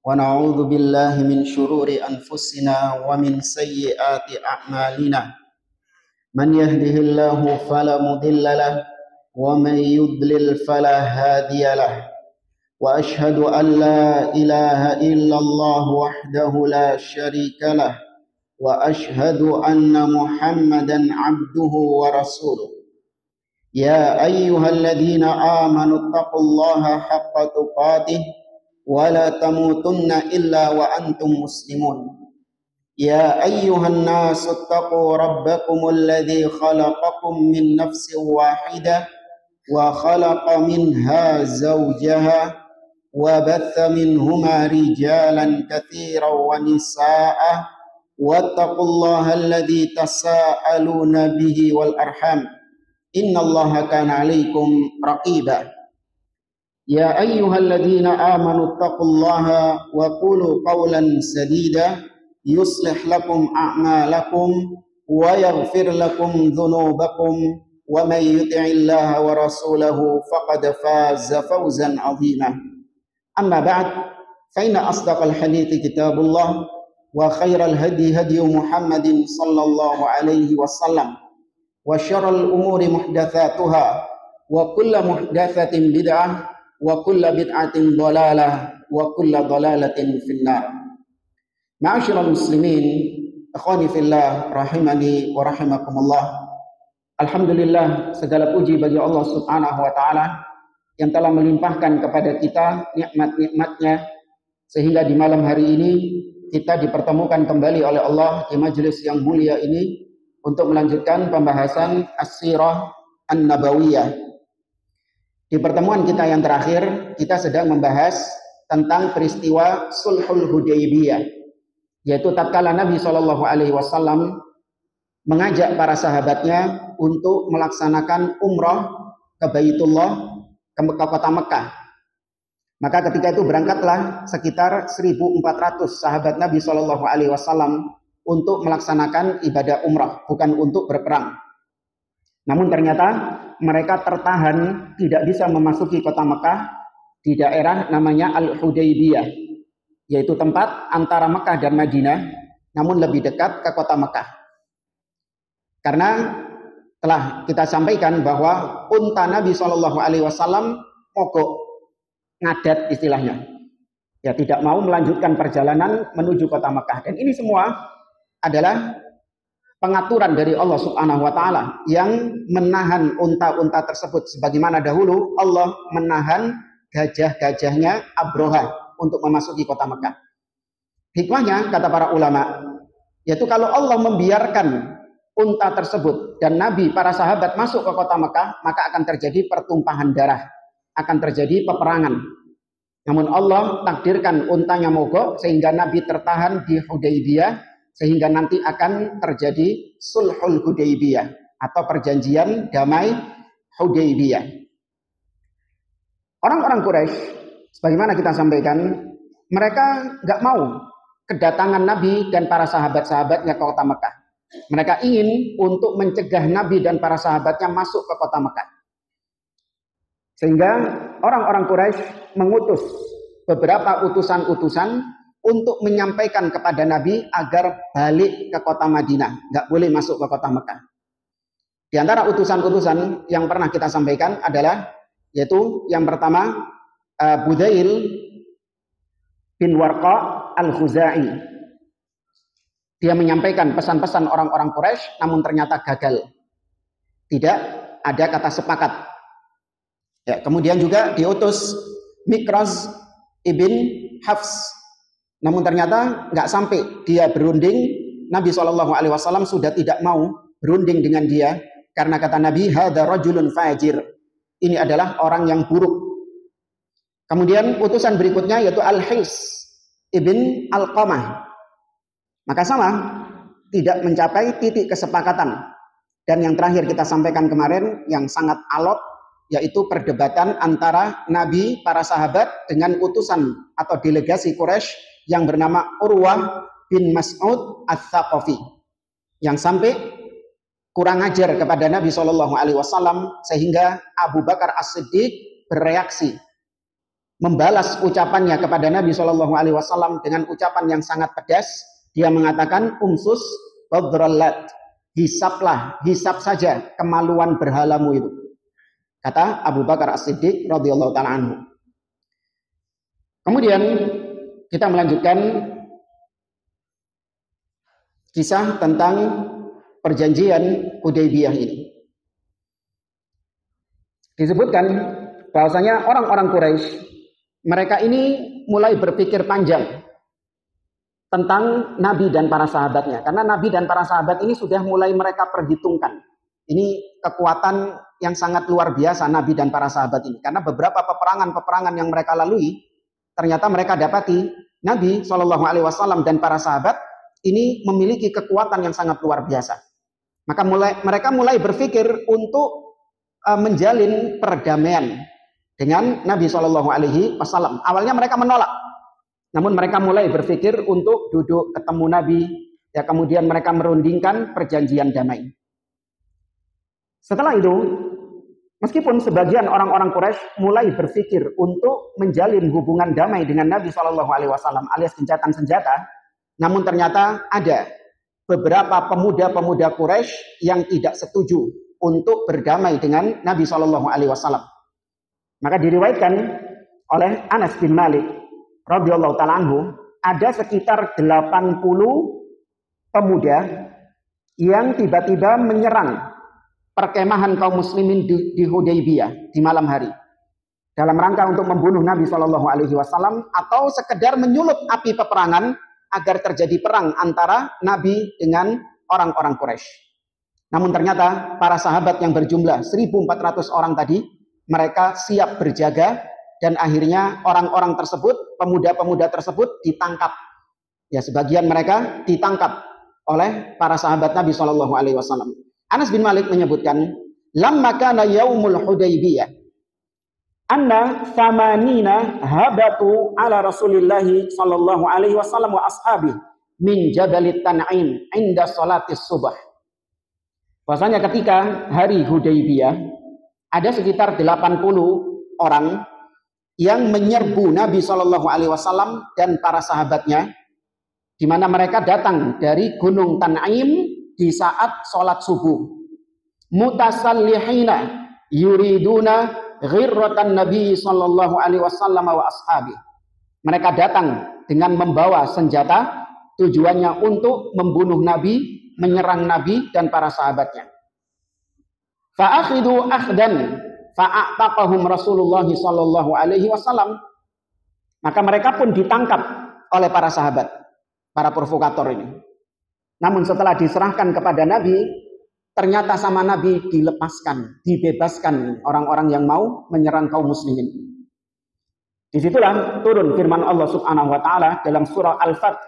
ونعوذ بالله من شرور أنفسنا ومن سيئات أعمالنا من يهده الله فلا مضل له ومن يضلل فلا هادي له وأشهد أن لا إله إلا الله وحده لا شريك له وأشهد أن محمدا عبده ورسوله يا أيها الذين آمنوا اتقوا الله حق تقاته ولا تموتن إلا وأنتم مسلمون يا أيها الناس اتقوا ربكم الذي خلقكم من نفس واحدة وخلق منها زوجها وبث منهما رجالا كثيرا ونساء واتقوا الله الذي تساءلون به والأرحام إن الله كان عليكم رقيبا يا أيها الذين آمنوا اتقوا الله وقولوا قولا سديدا يصلح لكم أعمالكم ويغفر لكم ذنوبكم ومن يطع الله ورسوله فقد فاز فوزا عظيما أما بعد فإن أصدق الحديث كتاب الله وخير الهدي هدي محمد صلى الله عليه وسلم وشر الأمور محدثاتها وكل محدثة بدعة وكل بدعة ضلالة وكل ضلالة في النار. Ma'asyiral muslimin, ikhwani fillah, rahimani wa rahimakumullah. Alhamdulillah, segala puji bagi Allah Subhanahu wa taala yang telah melimpahkan kepada kita nikmat-nikmatnya sehingga di malam hari ini kita dipertemukan kembali oleh Allah di majelis yang mulia ini untuk melanjutkan pembahasan As-Sirah An-Nabawiyah. Di pertemuan kita yang terakhir, kita sedang membahas tentang peristiwa Sulhul Hudaybiyah, yaitu tatkala Nabi SAW mengajak para sahabatnya untuk melaksanakan umrah ke Baitullah, ke kota Mekah. Maka ketika itu berangkatlah sekitar 1.400 sahabat Nabi SAW untuk melaksanakan ibadah umrah, bukan untuk berperang. Namun ternyata mereka tertahan, tidak bisa memasuki kota Mekah di daerah namanya Al-Hudaybiyah, yaitu tempat antara Mekah dan Madinah, namun lebih dekat ke kota Mekah. Karena telah kita sampaikan bahwa unta Nabi SAW mogok, ngadat istilahnya, ya tidak mau melanjutkan perjalanan menuju kota Mekah. Dan ini semua adalah pengaturan dari Allah Subhanahu wa taala yang menahan unta-unta tersebut, sebagaimana dahulu Allah menahan gajah-gajahnya Abroha untuk memasuki kota Mekah. Hikmahnya, kata para ulama, yaitu kalau Allah membiarkan unta tersebut dan Nabi, para sahabat masuk ke kota Mekah, maka akan terjadi pertumpahan darah, akan terjadi peperangan. Namun Allah takdirkan untanya mogok sehingga Nabi tertahan di Hudaybiyah, sehingga nanti akan terjadi Sulhul Hudaybiyah atau perjanjian damai Hudaybiyah. Orang-orang Quraisy, sebagaimana kita sampaikan, mereka nggak mau kedatangan Nabi dan para sahabat-sahabatnya ke kota Mekah. Mereka ingin untuk mencegah Nabi dan para sahabatnya masuk ke kota Mekah. Sehingga orang-orang Quraisy mengutus beberapa utusan-utusan untuk menyampaikan kepada Nabi agar balik ke kota Madinah, nggak boleh masuk ke kota Mekah. Di antara utusan-utusan yang pernah kita sampaikan adalah, yaitu yang pertama Budail bin Warqa Al-Khuzai. Dia menyampaikan pesan-pesan orang-orang Quraisy, namun ternyata gagal. Tidak ada kata sepakat. Ya, kemudian juga diutus Mikraz ibn Hafs. Namun ternyata nggak sampai dia berunding, Nabi SAW sudah tidak mau berunding dengan dia, karena kata Nabi, hadza rajulun fajir, ini adalah orang yang buruk. Kemudian utusan berikutnya yaitu Al-Hais ibn Al-Qamah. Maka sama, tidak mencapai titik kesepakatan. Dan yang terakhir kita sampaikan kemarin, yang sangat alot, yaitu perdebatan antara Nabi, para sahabat, dengan utusan atau delegasi Quraisy yang bernama Urwah bin Mas'ud Ats-Tsaqafi, yang sampai kurang ajar kepada Nabi SAW, sehingga Abu Bakar As-Siddiq bereaksi membalas ucapannya kepada Nabi Shallallahu Alaihi Wasallam dengan ucapan yang sangat pedas. Dia mengatakan, umsus badrollat, hisap saja kemaluan berhalamu itu. Kata Abu Bakar As-Siddiq radhiyallahu taala anhu. Kemudian kita melanjutkan kisah tentang perjanjian Hudaybiyah ini. Disebutkan bahwasanya orang-orang Quraisy, mereka ini mulai berpikir panjang tentang Nabi dan para sahabatnya. Karena Nabi dan para sahabat ini sudah mulai mereka perhitungkan. Ini kekuatan yang sangat luar biasa Nabi dan para sahabat ini. Karena beberapa peperangan yang mereka lalui, ternyata mereka dapati Nabi SAW dan para sahabat ini memiliki kekuatan yang sangat luar biasa. Maka mereka mulai berpikir untuk menjalin perdamaian dengan Nabi SAW. Awalnya mereka menolak, namun mereka mulai berpikir untuk duduk ketemu Nabi, ya kemudian mereka merundingkan perjanjian damai. Setelah itu, meskipun sebagian orang-orang Quraisy mulai berpikir untuk menjalin hubungan damai dengan Nabi SAW alias gencatan senjata, namun ternyata ada beberapa pemuda-pemuda Quraisy yang tidak setuju untuk berdamai dengan Nabi SAW. Maka diriwayatkan oleh Anas bin Malik radhiyallahu ta'ala anhu, ada sekitar 80 pemuda yang tiba-tiba menyerang perkemahan kaum muslimin di Hudaybiyah di malam hari dalam rangka untuk membunuh Nabi SAW atau sekedar menyulut api peperangan agar terjadi perang antara Nabi dengan orang-orang Quraisy. Namun ternyata para sahabat yang berjumlah 1.400 orang tadi, mereka siap berjaga dan akhirnya orang-orang tersebut, pemuda-pemuda tersebut ditangkap. Ya, sebagian mereka ditangkap oleh para sahabat Nabi SAW. Anas bin Malik menyebutkan, lamma kana yaumul Hudaybiyah anna thamanina habatu ala Rasulillahi sallallahu alaihi wasallam wa ashabi min Jabalit Tan'im inda salatis subah. Bahwasanya ketika hari Hudaybiyah ada sekitar 80 orang yang menyerbu Nabi Shallallahu Alaihi Wasallam dan para sahabatnya, di mana mereka datang dari Gunung Tan'im di saat sholat subuh. Mutasallihina yuriduna ghirratan Nabi Shallallahu Alaihi Wasallam wa ashabi. Mereka datang dengan membawa senjata, tujuannya untuk membunuh Nabi, menyerang Nabi dan para sahabatnya. Fa'akhidu akhdan fa'ataqahum Rasulullah sallallahu alaihi wasallam. Maka mereka pun ditangkap oleh para sahabat, para provokator ini. Namun setelah diserahkan kepada Nabi, ternyata sama Nabi dilepaskan, dibebaskan orang-orang yang mau menyerang kaum muslimin. Disitulah turun firman Allah Subhanahu wa taala dalam surah Al-Fath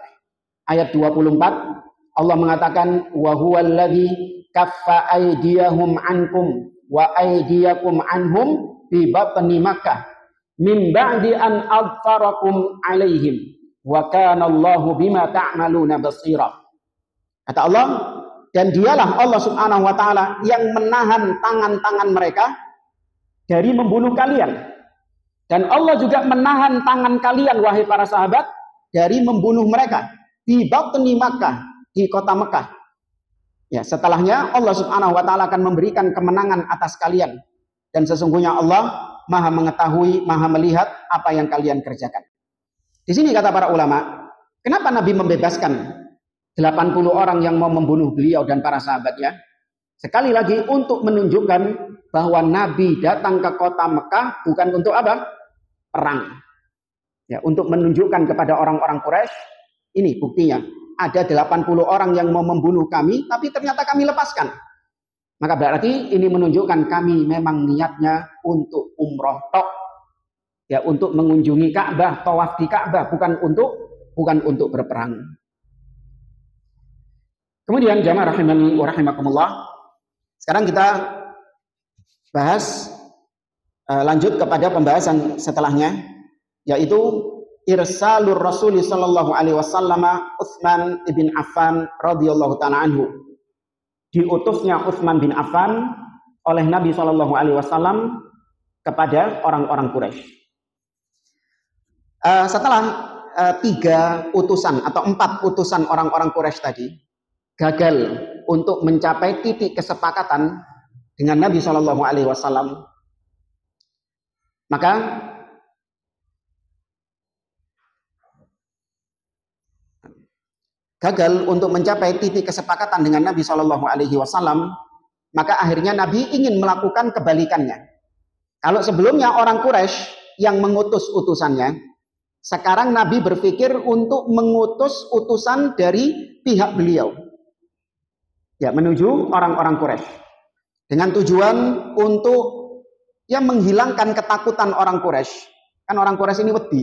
ayat 24. Allah mengatakan, wa huwallazi kaffa aydiyahum ankum wa aydiyakum anhum bi batni Makkah min ba'di an adfarakum alaihim wa kana Allahu bima ta'maluna basira. Kata Allah, dan dialah Allah Subhanahu wa taala yang menahan tangan-tangan mereka dari membunuh kalian. Dan Allah juga menahan tangan kalian wahai para sahabat dari membunuh mereka di batni Makkah, di kota Mekah. Ya, setelahnya Allah Subhanahu wa taala akan memberikan kemenangan atas kalian. Dan sesungguhnya Allah Maha mengetahui, Maha melihat apa yang kalian kerjakan. Di sini kata para ulama, kenapa Nabi membebaskan 80 orang yang mau membunuh beliau dan para sahabatnya? Sekali lagi untuk menunjukkan bahwa Nabi datang ke kota Mekah bukan untuk apa? Perang. Ya, untuk menunjukkan kepada orang-orang Quraisy, ini buktinya. Ada 80 orang yang mau membunuh kami, tapi ternyata kami lepaskan. Maka berarti ini menunjukkan kami memang niatnya untuk umroh tok. Ya, untuk mengunjungi Ka'bah, tawaf di Ka'bah, bukan untuk berperang. Kemudian jamaah rahimani wa rahimakumullah. Sekarang kita bahas lanjut kepada pembahasan setelahnya, yaitu irsalur Rasul sallallahu alaihi wasallam Utsman bin Affan radhiyallahu ta'ala anhu. Diutusnya Utsman bin Affan oleh Nabi sallallahu alaihi wasallam kepada orang-orang Quraisy. Setelah 3 utusan atau 4 utusan orang-orang Quraisy tadi gagal untuk mencapai titik kesepakatan dengan Nabi Shallallahu Alaihi Wasallam, maka gagal untuk mencapai titik kesepakatan dengan Nabi Shallallahu Alaihi Wasallam, maka akhirnya Nabi ingin melakukan kebalikannya. Kalau sebelumnya orang Quraisy yang mengutus utusannya, sekarang Nabi berpikir untuk mengutus utusan dari pihak beliau, ya, menuju orang-orang Quraisy dengan tujuan untuk menghilangkan ketakutan orang Quraisy. Kan orang Quraisy ini wedi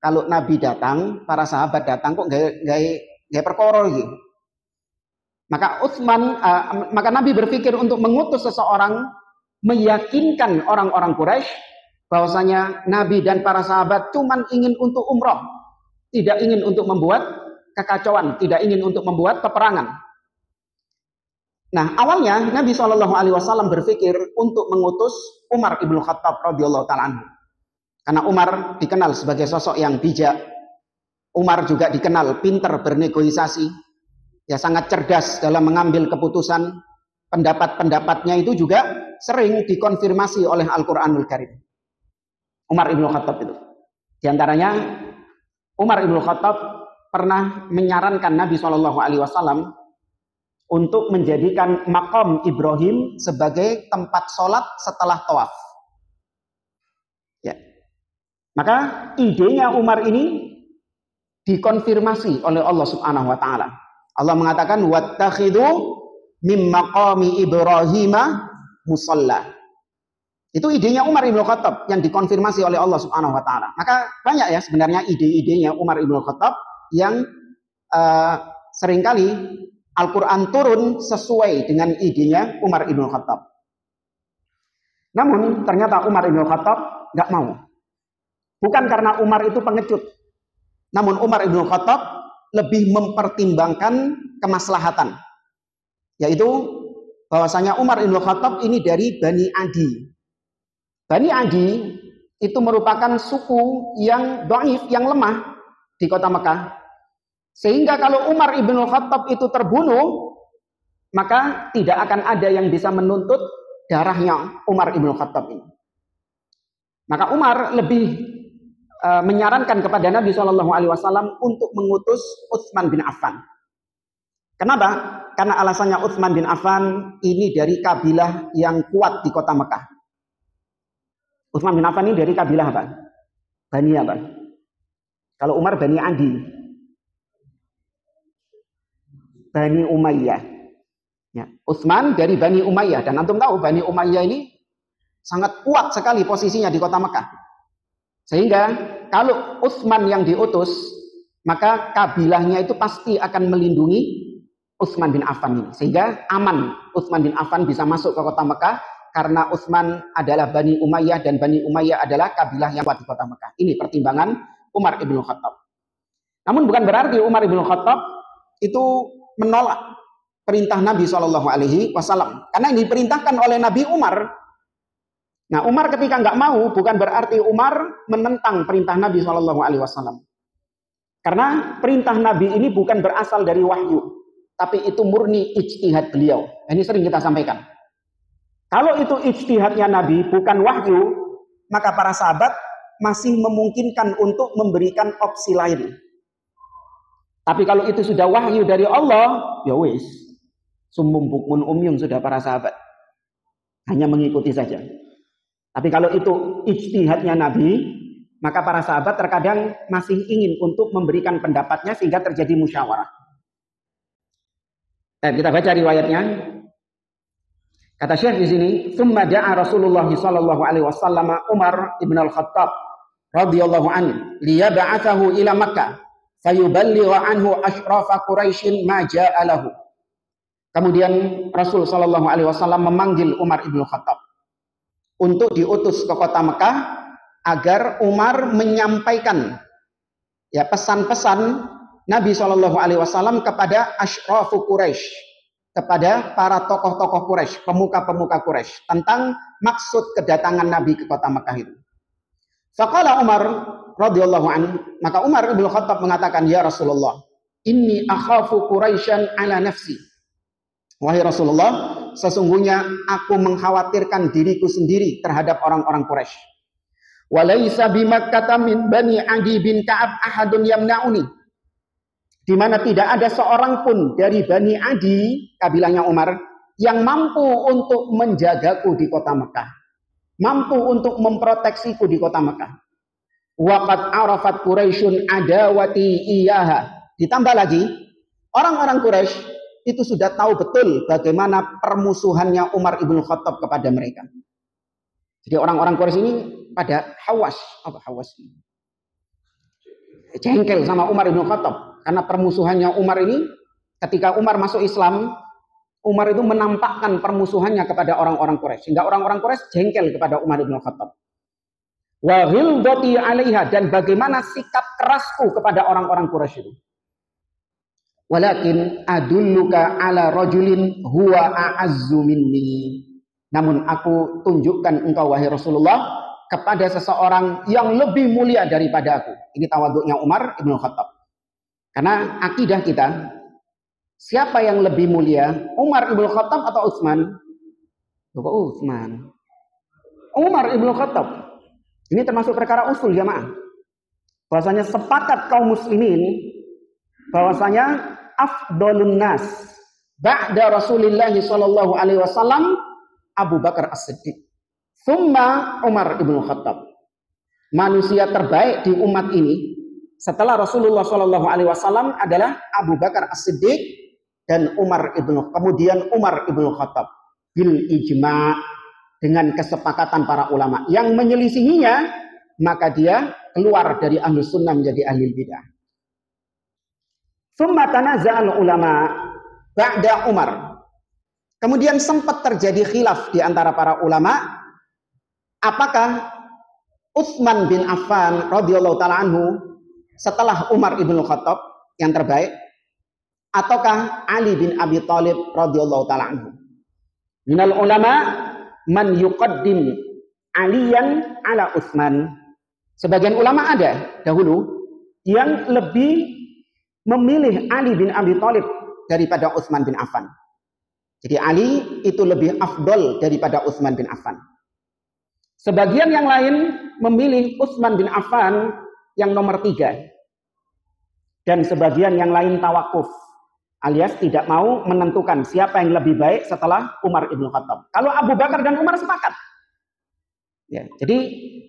kalau Nabi datang, para sahabat datang kok gak perkara iki. Maka Nabi berpikir untuk mengutus seseorang, meyakinkan orang-orang Quraisy bahwasanya Nabi dan para sahabat cuman ingin untuk umroh, tidak ingin untuk membuat kekacauan, tidak ingin untuk membuat peperangan. Nah, awalnya Nabi Shallallahu Alaihi Wasallam berpikir untuk mengutus Umar ibnu Khattab radhiyallahu taala anhu, karena Umar dikenal sebagai sosok yang bijak. Umar juga dikenal pintar bernegosiasi, ya, sangat cerdas dalam mengambil keputusan. Pendapat-pendapatnya itu juga sering dikonfirmasi oleh Al-Quranul Karim. Umar ibnu Khattab itu, diantaranya Umar ibnu Khattab pernah menyarankan Nabi Shallallahu Alaihi Wasallam untuk menjadikan makam Ibrahim sebagai tempat sholat setelah tawaf. Ya. Maka idenya Umar ini dikonfirmasi oleh Allah Subhanahu wa taala. Allah mengatakan wattakhidhu mim maqami Ibrahim musalla. Itu idenya Umar ibnu Khattab yang dikonfirmasi oleh Allah Subhanahu wa taala. Maka banyak ya sebenarnya ide-idenya Umar ibnu Khattab yang seringkali Al-Quran turun sesuai dengan idenya Umar ibn Khattab. Namun ternyata Umar ibn Khattab nggak mau. Bukan karena Umar itu pengecut. Namun Umar ibn Khattab lebih mempertimbangkan kemaslahatan. Yaitu bahwasanya Umar ibn Khattab ini dari Bani Adi. Bani Adi itu merupakan suku yang dhaif, yang lemah di kota Mekah. Sehingga kalau Umar ibn Khattab itu terbunuh, maka tidak akan ada yang bisa menuntut darahnya Umar ibn Khattab ini. Maka Umar lebih menyarankan kepada Nabi Shallallahu Alaihi Wasallam untuk mengutus Utsman bin Affan. Kenapa? Karena alasannya Utsman bin Affan ini dari kabilah yang kuat di kota Mekah. Utsman bin Affan ini dari kabilah apa? Bani apa? Kalau Umar Bani Adi, Bani Umayyah. Ya, Utsman dari Bani Umayyah, dan antum tahu Bani Umayyah ini sangat kuat sekali posisinya di kota Mekah. Sehingga kalau Utsman yang diutus, maka kabilahnya itu pasti akan melindungi Utsman bin Affan ini. Sehingga aman Utsman bin Affan bisa masuk ke kota Mekah karena Utsman adalah Bani Umayyah dan Bani Umayyah adalah kabilah yang kuat di kota Mekah. Ini pertimbangan Umar ibn Khattab. Namun bukan berarti Umar ibn Khattab itu menolak perintah Nabi Shallallahu Alaihi Wasallam, karena ini diperintahkan oleh Nabi Umar. Nah, Umar ketika nggak mau, bukan berarti Umar menentang perintah Nabi Shallallahu Alaihi Wasallam, karena perintah Nabi ini bukan berasal dari wahyu, tapi itu murni ijtihad beliau. Ini sering kita sampaikan. Kalau itu ijtihadnya Nabi, bukan wahyu, maka para sahabat masih memungkinkan untuk memberikan opsi lain. Tapi kalau itu sudah wahyu dari Allah, ya wis, summum bukmun umyun sudah para sahabat, hanya mengikuti saja. Tapi kalau itu ijtihadnya Nabi, maka para sahabat terkadang masih ingin untuk memberikan pendapatnya sehingga terjadi musyawarah. Kita baca riwayatnya. Kata Syekh di sini, "Tsumma da'a Rasulullah sallallahu alaihi wasallam Umar ibn al-Khattab radhiyallahu anhu liyab'athahu ila Makkah fayuballigha anhu ashrafa Quraisyin ma ja'a lahu." Kemudian Rasul sallallahu alaihi wasallam memanggil Umar ibn al-Khattab untuk diutus ke kota Mekah agar Umar menyampaikan ya pesan-pesan Nabi Shallallahu Alaihi Wasallam kepada Ashrafu Quraisy, kepada para tokoh-tokoh Quraisy, pemuka-pemuka Quraisy tentang maksud kedatangan Nabi ke kota Mekah itu. Faqala Umar radhiyallahu anhu, maka Umar bin Khattab mengatakan, "Ya Rasulullah, inni akhafu Quraisyan ala nafsi." Wahai Rasulullah, sesungguhnya aku mengkhawatirkan diriku sendiri terhadap orang-orang Quraisy. Walaysa bimakkata min bani Adi bin Ka'ab ahadun yamna'uni. Di mana tidak ada seorang pun dari Bani Adi, kabilahnya Umar, yang mampu untuk menjagaku di kota Mekah. Mampu untuk memproteksiku di kota Mekah. Waqad arafat Quraisyun adawati iyaha. Ditambah lagi, orang-orang Quraisy itu sudah tahu betul bagaimana permusuhannya Umar ibn Khattab kepada mereka. Jadi orang-orang Quraisy ini pada hawas, jengkel sama Umar ibn Khattab karena permusuhannya Umar ini. Ketika Umar masuk Islam, Umar itu menampakkan permusuhannya kepada orang-orang Quraisy, sehingga orang-orang Quraisy jengkel kepada Umar ibn Khattab. Wa ghildati 'alaiha, dan bagaimana sikap kerasku kepada orang-orang Quraisy itu. Walakin adulluka ala rajulin huwa a'azzu minni. Namun aku tunjukkan engkau wahai Rasulullah kepada seseorang yang lebih mulia daripada aku. Ini tawaduknya Umar ibn Khattab. Karena akidah kita, siapa yang lebih mulia, Umar ibn Khattab atau Utsman? Utsman. Umar ibn Khattab. Ini termasuk perkara usul jamaah. Bahwasanya sepakat kaum muslimin bahwasanya afdalun nas ba'da Rasulillah sallallahu alaihi wasallam Abu Bakar As-Siddiq, tsumma Umar ibn Khattab. Manusia terbaik di umat ini setelah Rasulullah sallallahu alaihi wasallam adalah Abu Bakar As-Siddiq dan kemudian Umar ibn Khattab bil ijma', dengan kesepakatan para ulama. Yang menyelisihinya maka dia keluar dari ahli sunnah menjadi ahli bidah. Tsumma tanaza'al ulama ba'da Umar. Kemudian sempat terjadi khilaf di antara para ulama, apakah Utsman bin Affan radhiyallahu taala anhu setelah Umar ibn Khattab yang terbaik, ataukah Ali bin Abi Thalib radhiyallahu taala anhu. Minal ulama man yuqaddim Aliyan ala Utsman. Sebagian ulama ada dahulu yang lebih memilih Ali bin Abi Thalib daripada Utsman bin Affan. Jadi Ali itu lebih afdol daripada Utsman bin Affan. Sebagian yang lain memilih Utsman bin Affan yang nomor 3. Dan sebagian yang lain tawakuf, alias tidak mau menentukan siapa yang lebih baik setelah Umar ibn Khattab. Kalau Abu Bakar dan Umar sepakat. Ya, jadi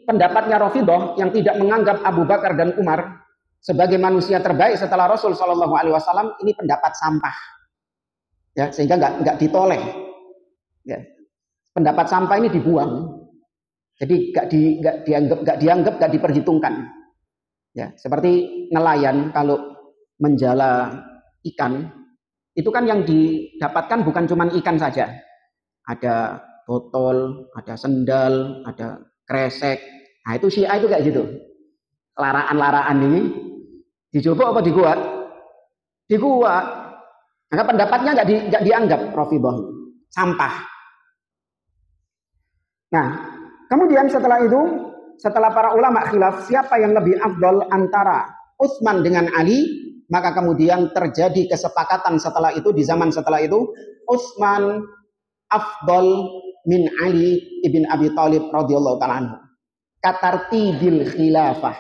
pendapatnya Rafidhah yang tidak menganggap Abu Bakar dan Umar sebagai manusia terbaik setelah Rasul Shallallahu Alaihi Wasallam, ini pendapat sampah. Ya, sehingga nggak ditoleh. Ya, pendapat sampah ini dibuang. Jadi nggak dianggap, nggak diperhitungkan. Ya, seperti nelayan kalau menjala ikan, itu kan yang didapatkan bukan cuma ikan saja. Ada botol, ada sendal, ada kresek. Nah itu Syiah itu kayak gitu. Laraan-laraan ini dicoba apa dikuat? Dikuat. Maka pendapatnya nggak dianggap Rafidhah, sampah. Nah, kemudian setelah itu, setelah para ulama khilaf siapa yang lebih afdal antara Utsman dengan Ali, maka kemudian terjadi kesepakatan setelah itu, di zaman setelah itu, Utsman afdal min Ali ibn Abi Thalib radhiyallahu ta'ala anhu. Katartibil khilafah.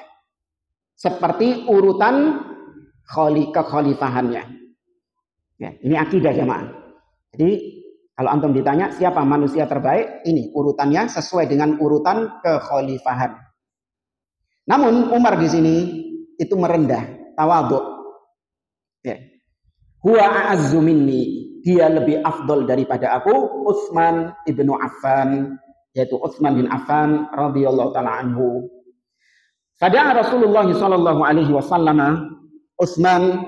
Seperti urutan kekhalifahannya. Ya, ini akidah jamaah. Jadi kalau antum ditanya siapa manusia terbaik, ini urutannya sesuai dengan urutan kekhalifahan. Namun Umar di sini itu merendah, tawadhu. Ya. Huwa a'azzu minni, dia lebih afdol daripada aku, Utsman ibnu Affan, yaitu Utsman bin Affan radhiyallahu taala anhu. Fada'a Rasulullah sallallahu alaihi wasallam Utsman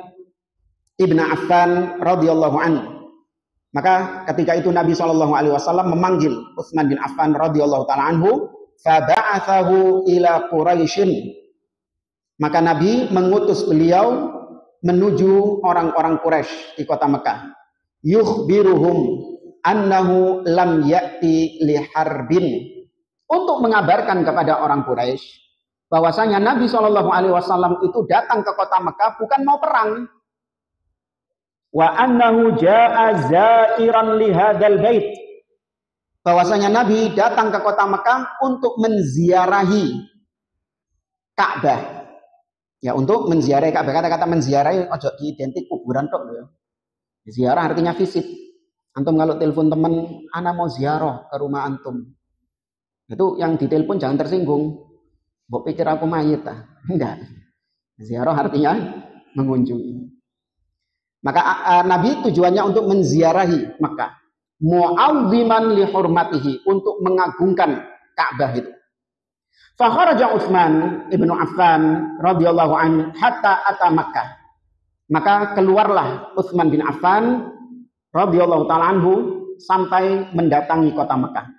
ibnu Affan radhiyallahu anhu. Maka ketika itu Nabi sallallahu alaihi wasallam memanggil Utsman bin Affan radhiyallahu taala anhu, faba'athahu ila Quraisy. Maka Nabi mengutus beliau menuju orang-orang Quraisy di kota Mekah. Yukhbiruhum annahu lam ya'ti li harbin. Untuk mengabarkan kepada orang Quraisy bahwasanya Nabi Shallallahu Alaihi Wasallam itu datang ke kota Mekah bukan mau perang. Wa annahu jaa zairan li hadzal bait. Bahwasanya Nabi datang ke kota Mekah untuk menziarahi Ka'bah. Ya, untuk menziarahi Ka'bah. Kata-kata menziarahi ojo identik kuburan tok ya. Ziarah artinya visit. Antum kalau telepon teman, ana mau ziarah ke rumah antum. Itu yang ditelepon jangan tersinggung. Mbok pikir aku mayit ah. Enggak. Ziarah artinya mengunjungi. Maka Nabi tujuannya untuk menziarahi Mekah. Mu'azziman li hurmatihi, untuk mengagungkan Ka'bah itu. Fa kharaja Utsman ibnu Affan radhiyallahu anhu hatta ata Makkah. Maka keluarlah Utsman bin Affan radhiyallahu taala anhu sampai mendatangi kota Mekah.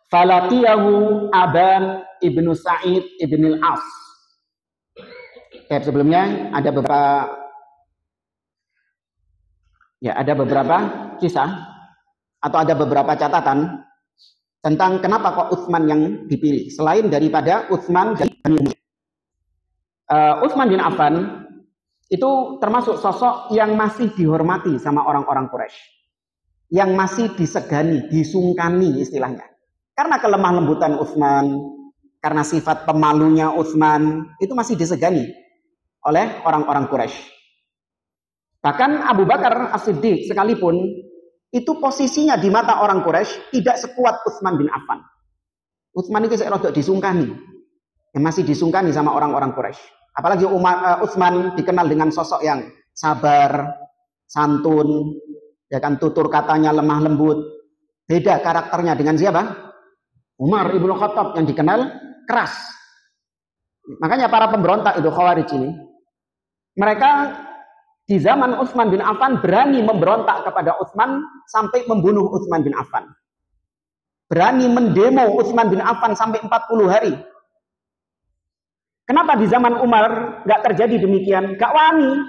Falatiyahu Aban ibnu Sa'id ibn al-As. Sebelumnya ada beberapa kisah atau ada beberapa catatan tentang kenapa kok Utsman yang dipilih selain daripada Utsman dari Bani Umayyah. Utsman bin Affan itu termasuk sosok yang masih dihormati sama orang-orang Quraisy, yang masih disegani, disungkani istilahnya. Karena kelemah lembutan Utsman, karena sifat pemalunya Utsman, itu masih disegani oleh orang-orang Quraisy. Bahkan Abu Bakar As-Siddiq sekalipun itu posisinya di mata orang Quraisy tidak sekuat Utsman bin Affan. Utsman itu rodok disungkani, yang masih disungkani sama orang-orang Quraisy. Apalagi Utsman dikenal dengan sosok yang sabar, santun, ya kan, tutur katanya lemah lembut. Beda karakternya dengan siapa? Umar ibnu Khattab yang dikenal keras. Makanya para pemberontak itu Khawarij ini, mereka di zaman Utsman bin Affan berani memberontak kepada Utsman sampai membunuh Utsman bin Affan. Berani mendemo Utsman bin Affan sampai 40 hari. Kenapa di zaman Umar nggak terjadi demikian? Gak wani.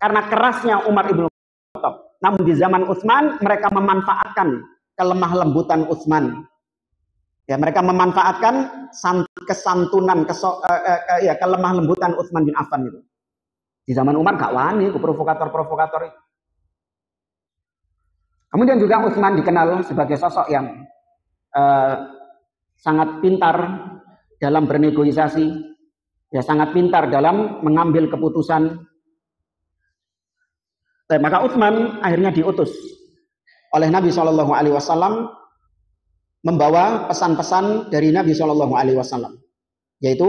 Karena kerasnya Umar ibnu Khattab. Namun di zaman Utsman mereka memanfaatkan kelemah lembutan Utsman. Ya, mereka memanfaatkan kesantunan, kelemah lembutan Utsman bin Affan itu. Di zaman Umar gak wani ke provokator-provokator itu. Kemudian juga Utsman dikenal sebagai sosok yang sangat pintar dalam bernegosiasi, ya sangat pintar dalam mengambil keputusan. Maka Utsman akhirnya diutus oleh Nabi Shallallahu Alaihi Wasallam membawa pesan-pesan dari Nabi Shallallahu Alaihi Wasallam, yaitu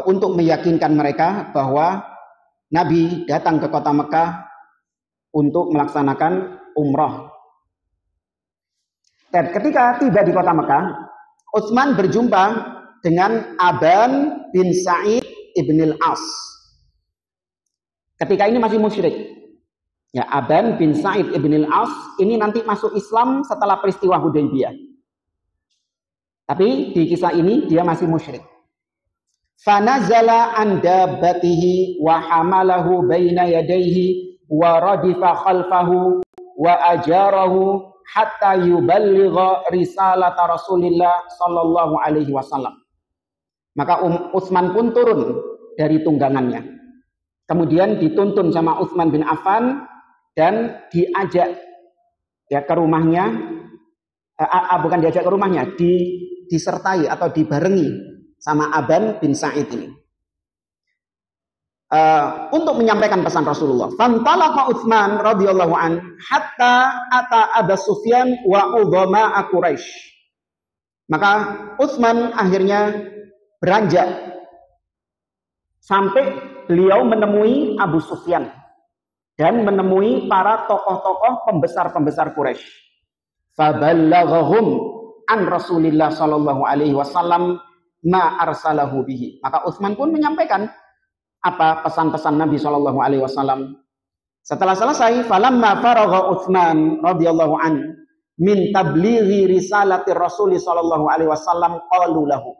untuk meyakinkan mereka bahwa Nabi datang ke kota Mekah untuk melaksanakan umrah. Dan ketika tiba di kota Mekah, Utsman berjumpa dengan Aban bin Sa'id ibn al-As. Ketika ini masih musyrik. Ya, Aban bin Sa'id ibn al-As ini nanti masuk Islam setelah peristiwa Hudaybiyah. Tapi di kisah ini dia masih musyrik. Fanazala an dabbatihi wa hamalahu baina yadayhi wa radifa khalfahu wa ajarahu hatta yuballigha risalata Rasulillah sallallahu alaihi wasallam. Maka Utsman pun turun dari tunggangannya. Kemudian dituntun sama Utsman bin Affan dan diajak ya ke rumahnya, bukan diajak ke rumahnya, disertai atau dibarengi sama Aban bin Sa'id ini untuk menyampaikan pesan Rasulullah. Fantalaqa Utsman radhiyallahu an hatta ata Abu Sufyan wa udhama Quraisy. Maka Utsman akhirnya beranjak sampai beliau menemui Abu Sufyan dan menemui para tokoh-tokoh pembesar-pembesar Quraisy. Faballaghahum an Rasulillah sallallahu alaihi wasallam ma arsalahu bihi. Maka Utsman pun menyampaikan apa pesan-pesan Nabi sallallahu alaihi wasallam. Setelah selesai, falamma faragha Utsman radhiyallahu an min tablighi risalati Rasul sallallahu alaihi wasallam qalu lahu.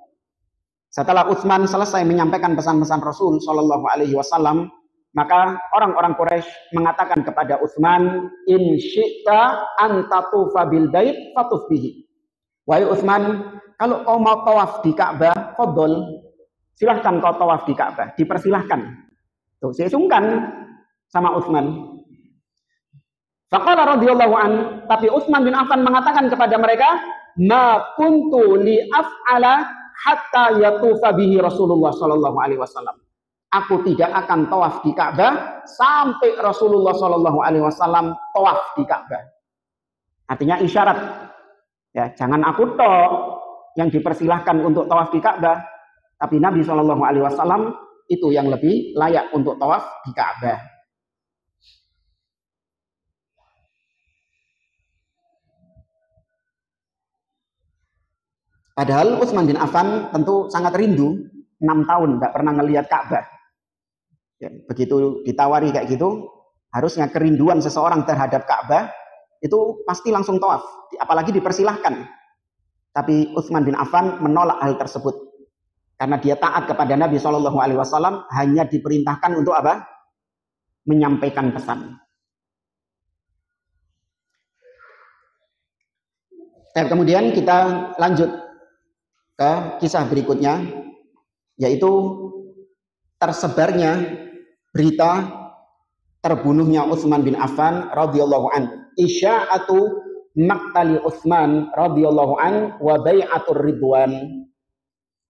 Setelah Utsman selesai menyampaikan pesan-pesan Rasul sallallahu alaihi wasallam, maka orang-orang Quraisy mengatakan kepada Utsman, "In syi'ta an tatufa bil bait fatuf bihi." Wahai Utsman, kalau kau mau tawaf di Ka'bah, fadhol, silahkan kau tawaf di Ka'bah, dipersilahkan. Tuh, saya sungkan sama Utsman. Faqala radhiyallahu an, tapi Utsman bin Affan mengatakan kepada mereka, ma kuntu li af'ala hatta yatufa bihi Rasulullah sallallahu alaihi wasallam. Aku tidak akan tawaf di Ka'bah sampai Rasulullah sallallahu alaihi wasallam tawaf di Ka'bah. Artinya isyarat, ya, jangan aku tok yang dipersilahkan untuk tawaf di Ka'bah, tapi Nabi sallallahu alaihi wasallam itu yang lebih layak untuk tawaf di Ka'bah. Padahal Utsman bin Affan tentu sangat rindu, 6 tahun nggak pernah ngelihat Ka'bah. Ya, begitu ditawari kayak gitu, harusnya kerinduan seseorang terhadap Ka'bah itu pasti langsung tawaf, apalagi dipersilahkan. Tapi Utsman bin Affan menolak hal tersebut karena dia taat kepada Nabi Shallallahu Alaihi Wasallam, hanya diperintahkan untuk apa? Menyampaikan pesan. Dan kemudian kita lanjut ke kisah berikutnya, yaitu tersebarnya berita terbunuhnya Utsman bin Affan radhiyallahu an. Isya'atu maqtali Utsman radhiyallahu an wa bai'atur ridwan.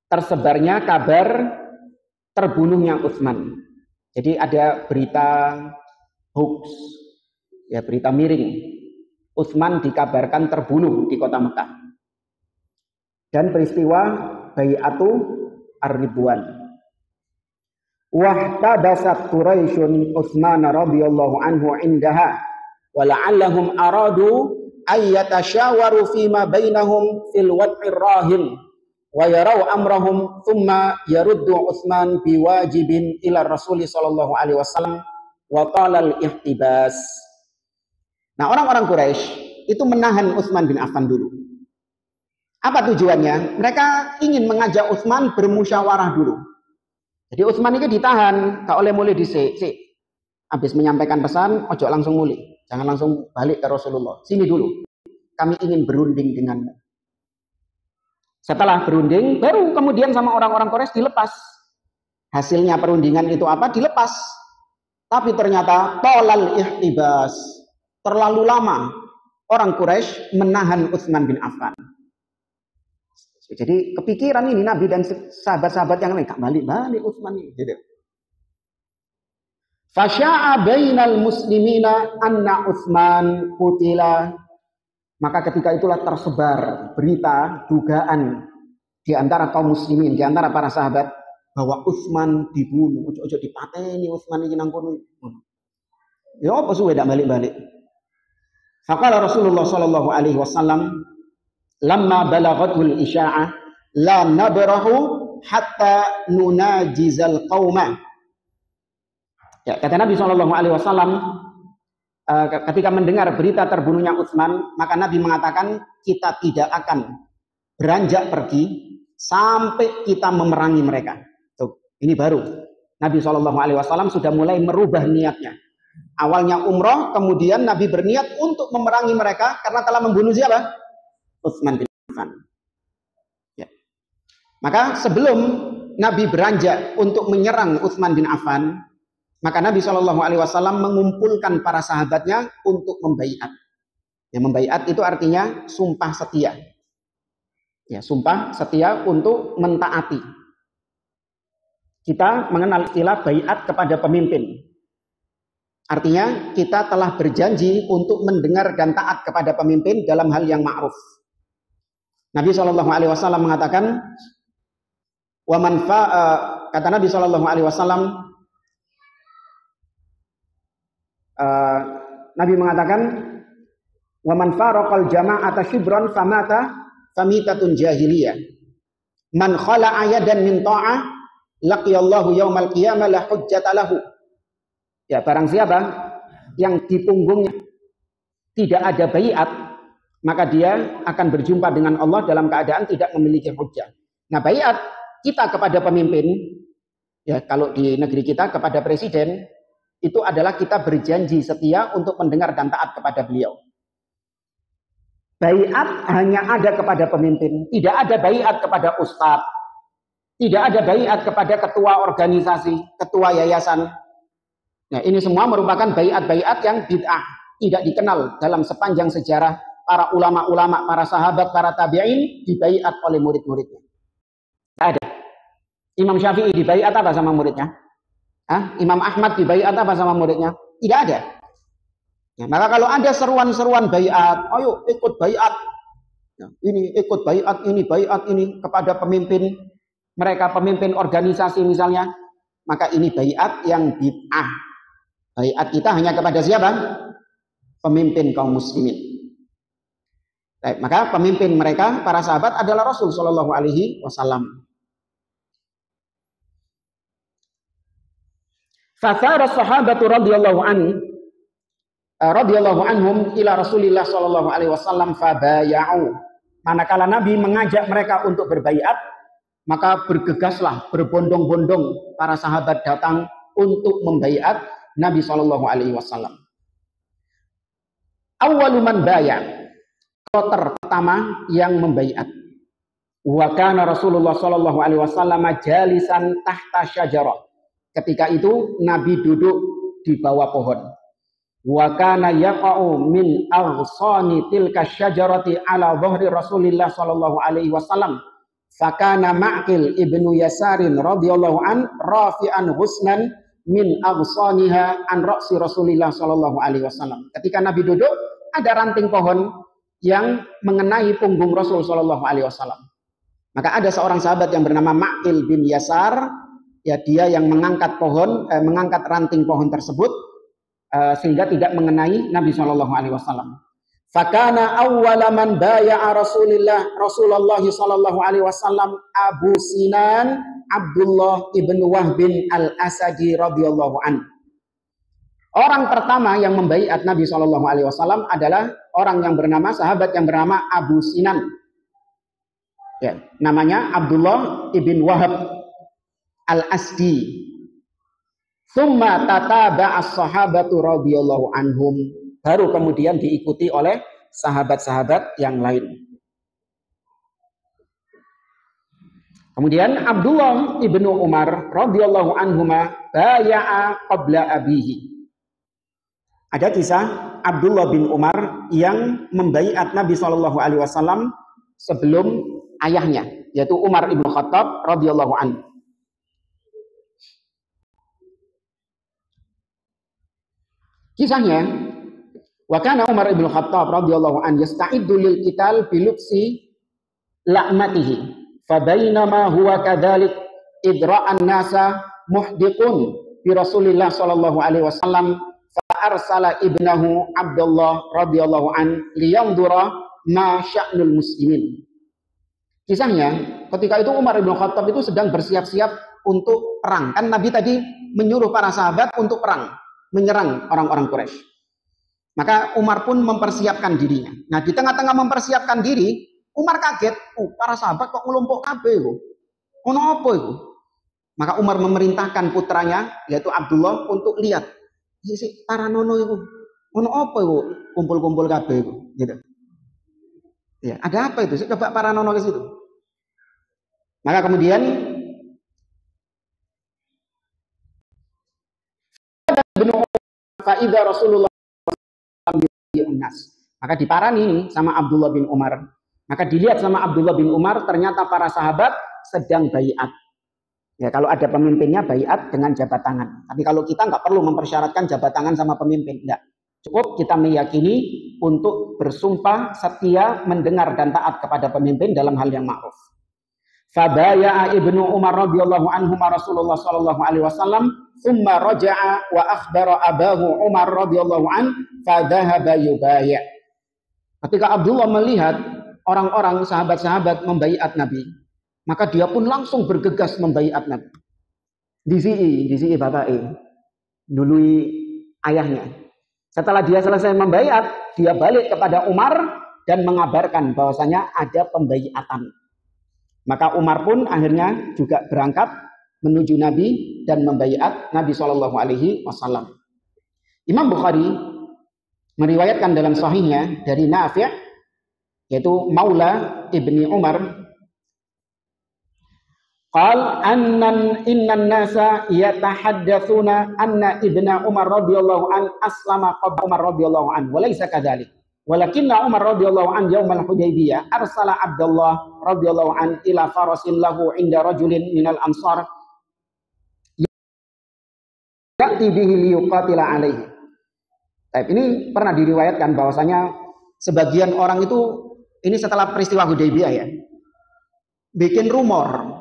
Tersebarnya kabar terbunuhnya Utsman. Jadi ada berita hoax, ya, berita miring. Utsman dikabarkan terbunuh di kota Mekah. Dan peristiwa bai'atu ar-ridwan. Wahtabasat Quraisyun Utsman radhiyallahu anhu indaha wa la'allahum aradu ay yatashawaru fima bainahum fil wad'ir rahin wa yarau amrahum thumma yaruddu Utsman biwajibin ila Rasul sallallahu alaihi wasallam wa qala al-ihtibas. Nah, orang-orang Quraisy itu menahan Utsman bin Affan dulu. Apa tujuannya? Mereka ingin mengajak Utsman bermusyawarah dulu. Jadi Utsman itu ditahan, gak oleh mulai dhisik. Habis menyampaikan pesan, ojo langsung mulai. Jangan langsung balik ke Rasulullah. Sini dulu. Kami ingin berunding denganmu. Setelah berunding, baru kemudian sama orang-orang Quraisy dilepas. Hasilnya perundingan itu apa? Dilepas. Tapi ternyata tolal ihtibas. Terlalu lama orang Quraisy menahan Utsman bin Affan. Jadi kepikiran ini Nabi dan sahabat-sahabat yang lain, gak balik-balik Utsman ini. Gitu. Fasya'a bainal muslimina anna Utsman qutila. Maka ketika itulah tersebar berita, dugaan di antara kaum muslimin, di antara para sahabat, bahwa Utsman dibunuh. Ojo-ojo dipateni Utsman iki nang kono. Ya apa suwe ndak balik-balik. Faqala Rasulullah sallallahu alaihi wasallam, lamma balaghatul isya'ah la nabrahu hatta nunajizal qauma. Ya, kata Nabi sallallahu alaihi wasallam, ketika mendengar berita terbunuhnya Utsman, maka Nabi mengatakan kita tidak akan beranjak pergi sampai kita memerangi mereka. Tuh, ini baru Nabi sallallahu alaihi wasallam sudah mulai merubah niatnya. Awalnya umroh, kemudian Nabi berniat untuk memerangi mereka karena telah membunuh siapa? Utsman bin Affan. Ya. Maka sebelum Nabi beranjak untuk menyerang Utsman bin Affan, maka Nabi Shallallahu Alaihi Wasallam mengumpulkan para sahabatnya untuk membaiat. Ya, membaiat itu artinya sumpah setia. Ya, sumpah setia untuk mentaati. Kita mengenal istilah baiat kepada pemimpin. Artinya kita telah berjanji untuk mendengar dan taat kepada pemimpin dalam hal yang ma'ruf. Nabi Shallallahu Alaihi Wasallam mengatakan, kata Nabi Shallallahu Alaihi Wasallam, Nabi mengatakan, wa man faraqal jama'ata shibran famata famitatun jahiliyah. Man khala'a yadan min ta'ah laqiyallahu yaumal qiyamah la hujjata lahu. Ya, barang siapa yang di punggungnya tidak ada baiat, maka dia akan berjumpa dengan Allah dalam keadaan tidak memiliki hujjah. Nah, baiat kita kepada pemimpin, ya kalau di negeri kita kepada presiden, itu adalah kita berjanji setia untuk mendengar dan taat kepada beliau. Baiat hanya ada kepada pemimpin, tidak ada baiat kepada ustadz, tidak ada baiat kepada ketua organisasi, ketua yayasan. Nah, ini semua merupakan baiat-baiat yang bid'ah, tidak dikenal dalam sepanjang sejarah para ulama-ulama, para sahabat, para tabi'in dibaiat oleh murid-muridnya. Tidak ada. Imam Syafi'i dibaiat apa sama muridnya? Imam Ahmad dibaiat apa sama muridnya? Tidak ada. Ya, maka kalau ada seruan-seruan baiat, ayo ikut baiat. Ya, ini ikut baiat ini kepada pemimpin mereka, pemimpin organisasi misalnya, maka ini baiat yang bid'ah. Baiat kita hanya kepada siapa? Pemimpin kaum muslimin. Baik, maka pemimpin mereka para sahabat adalah Rasul Shallallahu Alaihi Wasallam. Fasara sahabatu radhiyallahu anhum ila Rasulillah sallallahu alaihi wasallam fabaya'u. Manakala Nabi mengajak mereka untuk berbaiat, maka bergegaslah berbondong-bondong para sahabat datang untuk membaiat Nabi sallallahu alaihi wasallam. Awwalu man baya', kloter pertama yang membaiat. Wa kana Rasulullah sallallahu alaihi wasallam jalisan tahta syajarah. Ketika itu Nabi duduk di bawah pohon. Wa kana yaqa'u min aghsani tilka syajarati ala dhahri Rasulillah sallallahu alaihi wasallam. Fakana Ma'qil ibnu Yasarin radhiyallahu an rafi'an husnan min aghsaniha an ra'si Rasulillah sallallahu alaihi wasallam. Ketika Nabi duduk, ada ranting pohon yang mengenai punggung Rasul sallallahu alaihi wasallam. Maka ada seorang sahabat yang bernama Ma'qil bin Yasar, ya dia yang mengangkat ranting pohon tersebut sehingga tidak mengenai Nabi Shallallahu Alaihi Wasallam. Fakana awwala man baya'a Rasulullah Shallallahu Alaihi Wasallam Abu Sinan Abdullah ibn Wahb bin al Asadi radhiyallahu an. Orang pertama yang membaiat Nabi Shallallahu Alaihi Wasallam adalah orang yang bernama sahabat yang bernama Abu Sinan. Ya, namanya Abdullah ibn Wahb al Asdi. Summa tataba'a as-sahabatu radhiyallahu anhum. Baru kemudian diikuti oleh sahabat-sahabat yang lain. Kemudian Abdullah ibnu Umar radhiyallahu anhuma baya'a qabla abihi. Ada kisah Abdullah bin Umar yang membaiat Nabi Shallallahu Alaihi Wasallam sebelum ayahnya, yaitu Umar ibnu Khattab radhiyallahu anhu. Kisahnya, wa kana Umar ibn Khattab radhiyallahu an yasta'iddu lil qital bi lubsi la'matihi fa bainama huwa kadzalik idra'an nasa muhdiqun bi Rasulillah sallallahu alaihi wasallam fa arsala ibnahu Abdullah radhiyallahu an liyanzura ma sya'nul muslimin. Kisahnya, ketika itu Umar ibn Khattab itu sedang bersiap-siap untuk perang. Kan Nabi tadi menyuruh para sahabat untuk perang, menyerang orang-orang Quraisy. Maka Umar pun mempersiapkan dirinya. Nah, di tengah-tengah mempersiapkan diri, Umar kaget. Para sahabat kok ngelompok kabeh kok. Ono apa itu? Maka Umar memerintahkan putranya, yaitu Abdullah, untuk lihat. Isi para nono itu. Ono apa itu? Kumpul-kumpul kabeh itu. Gitu. Ya, ada apa itu? Coba para nono ke situ. Maka kemudian Fa'idha Rasulullah maka diparani sama Abdullah bin Umar. Maka dilihat sama Abdullah bin Umar, ternyata para sahabat sedang baiat. Ya, kalau ada pemimpinnya baiat dengan jabat tangan. Tapi kalau kita nggak perlu mempersyaratkan jabat tangan sama pemimpin, enggak. Cukup kita meyakini untuk bersumpah setia mendengar dan taat kepada pemimpin dalam hal yang ma'ruf. Fabaya'a ibnu Umar radhiyallahu anhu Rasulullah sallallahu alaihi wasallam, thumma raja'a wa akhbara abahu Umar radhiyallahu an, fa dhahaba yubaya'. Ketika Abdullah melihat orang-orang sahabat-sahabat membaiat Nabi, maka dia pun langsung bergegas membaiat Nabi. Disi bapake, dului ayahnya. Setelah dia selesai membaiat, dia balik kepada Umar dan mengabarkan bahwasanya ada pembaiatan. Maka Umar pun akhirnya juga berangkat menuju Nabi dan membaiat Nabi Shallallahu Alaihi Wasallam. Imam Bukhari meriwayatkan dalam sahihnya dari Nafi' yaitu Maula ibni Umar. Qal innan nasa yatahaddatsuna anna ibna Umar radhiyallahu an aslama qabla Umar radhiyallahu an wa laysa kadzalik. Walakinna Umar radhiyallahu an yaumal Hudaybiyah arsala Abdullah radhiyallahu an ila farasin lahu inda rajulin minal ansar ya'ti bihi liyuqatila alaihi. Ini pernah diriwayatkan bahwasanya sebagian orang itu ini setelah peristiwa Hudaybiyah ya, bikin rumor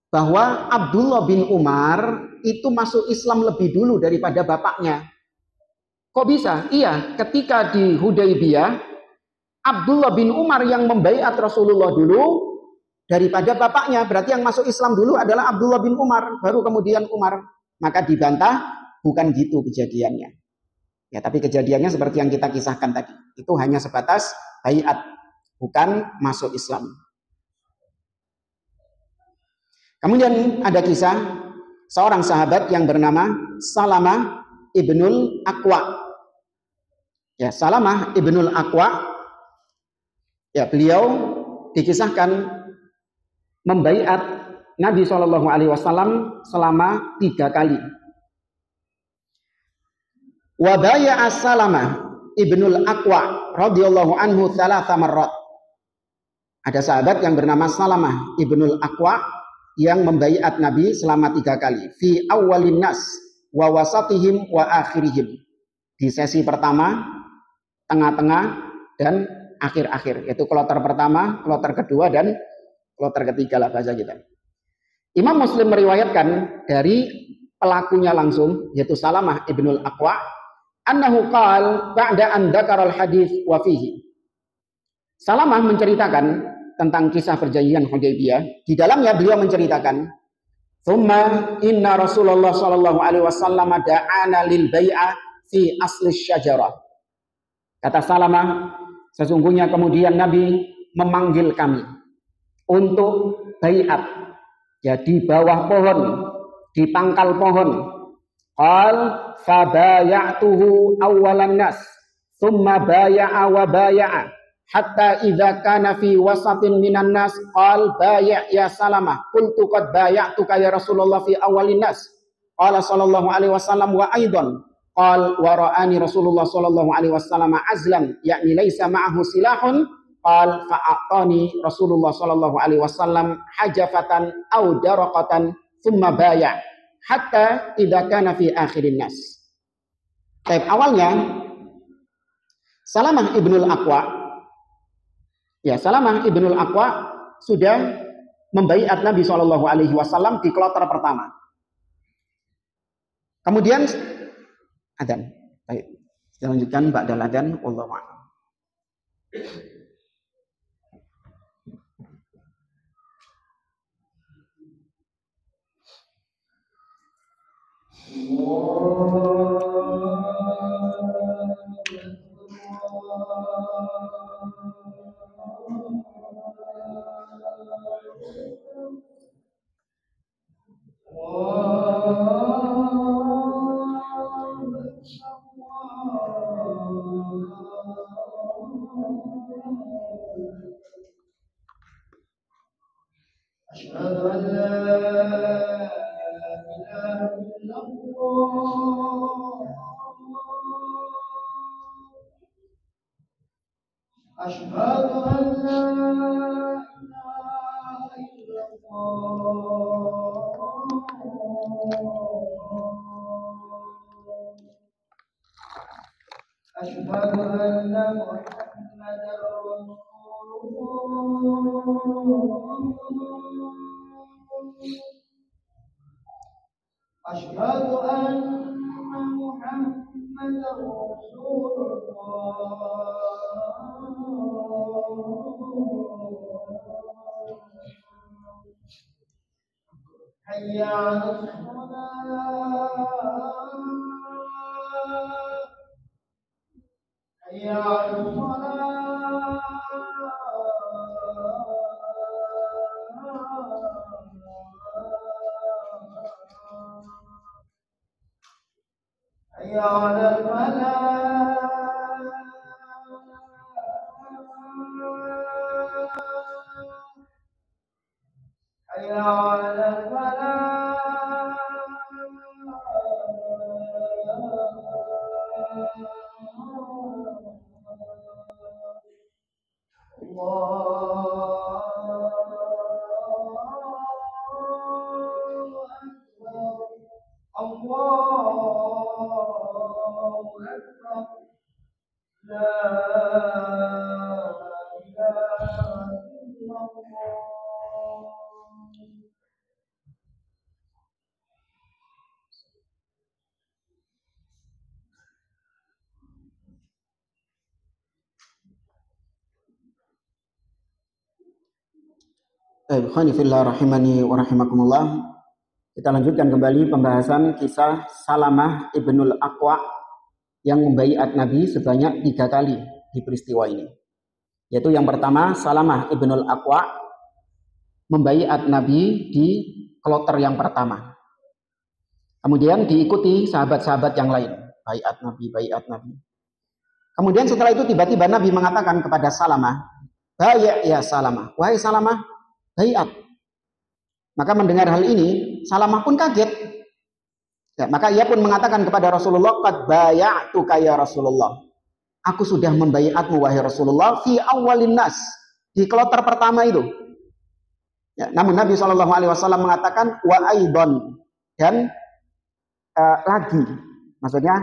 bahwa Abdullah bin Umar itu masuk Islam lebih dulu daripada bapaknya. Kok bisa? Iya, ketika di Hudaybiyah, Abdullah bin Umar yang membaiat Rasulullah dulu daripada bapaknya. Berarti yang masuk Islam dulu adalah Abdullah bin Umar, baru kemudian Umar. Maka dibantah, bukan gitu kejadiannya. Ya, tapi kejadiannya seperti yang kita kisahkan tadi. Itu hanya sebatas baiat, bukan masuk Islam. Kemudian ada kisah seorang sahabat yang bernama Salamah ibnul Aqwa. Ya, Salamah ibnul Aqwa, ya, beliau dikisahkan membaiat Nabi SAW selama 3 kali. Wa bai'a Salamah ibnul Aqwa radhiyallahu anhu 3 marrat. Ada sahabat yang bernama Salamah ibnul Aqwa yang membaiat Nabi selama 3 kali. Fi awwalin nas wa wasatihim wa akhirihim. Di sesi pertama, tengah-tengah, dan akhir-akhir. Yaitu kloter pertama, kloter kedua, dan kloter ketiga lah bahasa kita. Imam Muslim meriwayatkan dari pelakunya langsung, yaitu Salamah ibnul Aqwa, annahu qal ba'da an dzakaral hadis wa fihi. Salamah menceritakan tentang kisah perjanjian Hudaybiyah. Di dalamnya beliau menceritakan, "Tsumma inna Rasulullah sallallahu alaihi wasallam da'ana lil bai'ah fi asli syajarah." Kata Salamah, sesungguhnya kemudian Nabi memanggil kami untuk bai'at, ya, di bawah pohon, di pangkal pohon. Qal fa bay'atuhu awwalan nas, tsumma bay'a wa bay'a. Hatta idza kana fi wasatin minan nas qal bay' ya Salamah qultu qad bay'tuka ya Rasulullah fi awwalin nas qala sallallahu alaihi wasallam wa aidan qal wa ra'ani Rasulullah sallallahu alaihi wasallam azlan yakni laisa ma'ahu silahun qal fa'atani Rasulullah sallallahu alaihi wasallam hajafatan aw daraqatan thumma bay' hatta idza kana fi akhirin nas. Baik, awalnya Salamah ibnul Aqwa, ya, Salamah ibnul Aqwa sudah membaiat Nabi SAW di kloter pertama. Kemudian adzan. Baik, kita lanjutkan ba'dal adzan. Wallahu a'lam. Asyhadu an la ilaha illallah. Asyhadu an la ilaha illallah. Asyhadu anna Muhammadar Rasulullah. Asyhadu anna Muhammadar Rasulullah. Hayya 'alas shalah. Hayya 'alas shalah. Hayya 'alal falah. Khonifillah rahimani wa rahimakumullah. Kita lanjutkan kembali pembahasan kisah Salamah ibnul Aqwa yang membaiat Nabi sebanyak 3 kali di peristiwa ini. Yaitu yang pertama, Salamah ibnul Aqwa membaiat Nabi di kloter yang pertama. Kemudian diikuti sahabat-sahabat yang lain, baiat Nabi. Kemudian setelah itu tiba-tiba Nabi mengatakan kepada Salamah, "Baya' ya Salamah, wahai Salamah, baiat." Maka mendengar hal ini, Salamah pun kaget. Ya, maka ia pun mengatakan kepada Rasulullah, "Qad baya'tuka ya Rasulullah." Aku sudah membaiatmu wahai Rasulullah fi awwalin nas, di kloter pertama itu. Ya, namun Nabi SAW mengatakan wa aidon, dan lagi, maksudnya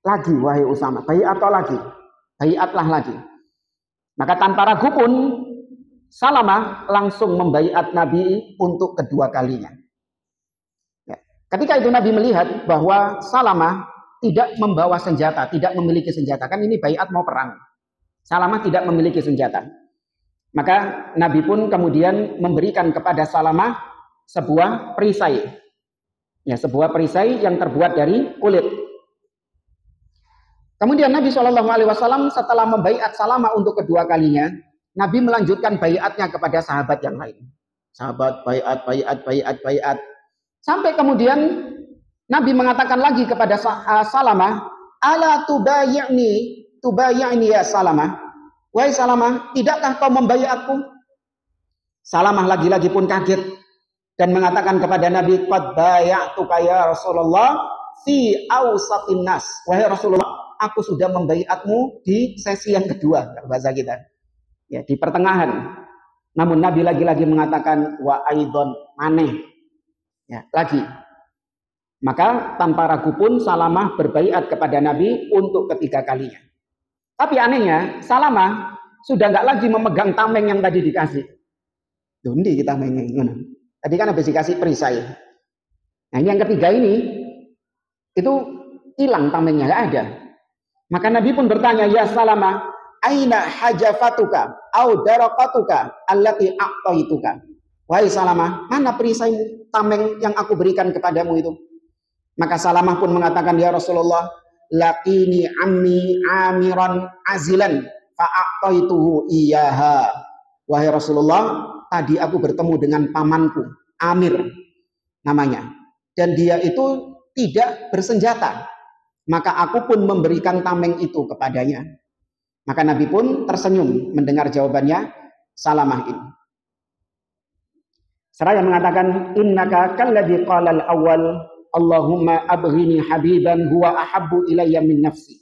lagi wahai Usama, baiatlah lagi, baiatlah lagi. Maka tanpa ragu pun Salamah langsung membaiat Nabi untuk kedua kalinya. Ya. Ketika itu Nabi melihat bahwa Salamah tidak membawa senjata, tidak memiliki senjata. Kan ini baiat mau perang. Salamah tidak memiliki senjata. Maka Nabi pun kemudian memberikan kepada Salamah sebuah perisai. Ya, sebuah perisai yang terbuat dari kulit. Kemudian Nabi SAW setelah membaiat Salamah untuk kedua kalinya, Nabi melanjutkan baiatnya kepada sahabat yang lain. Sahabat baiat. Sampai kemudian Nabi mengatakan lagi kepada Salamah, "Ala tubayi'ni ya Salamah." Wahai Salamah, tidakkah kau membaiatku? Salamah lagi-lagi pun kaget dan mengatakan kepada Nabi, "Qad baya'tuka ya Rasulullah fi awsatin nas." Wahai Rasulullah, aku sudah membaiatmu di sesi yang kedua, bahasa kita. Ya, di pertengahan. Namun Nabi lagi-lagi mengatakan wa aidon, maneh. Ya, lagi. Maka tanpa ragu pun Salamah berbaiat kepada Nabi untuk ketiga kalinya. Tapi anehnya, Salamah sudah nggak lagi memegang tameng yang tadi dikasih. Dundi kita tamengnya. Tadi kan habis dikasih perisai. Nah, ini yang ketiga ini itu hilang tamengnya, nggak ada. Maka Nabi pun bertanya, "Ya Salamah, aina hajafatuka au daraqatuka allati a'taituka?" Wahai Salamah, mana perisaimu, tameng yang aku berikan kepadamu itu? Maka Salamah pun mengatakan, "Ya Rasulullah, laqini ammi amiran azilan fa'ataituhu iyaha." Wahai Rasulullah, tadi aku bertemu dengan pamanku, Amir namanya, dan dia itu tidak bersenjata. Maka aku pun memberikan tameng itu kepadanya. Maka Nabi pun tersenyum mendengar jawabannya Salamah ini. Seraya mengatakan, "Innaka kalladzi qala al-awwal, Allahumma abghini habiban huwa ahabbu ilayya min nafsi."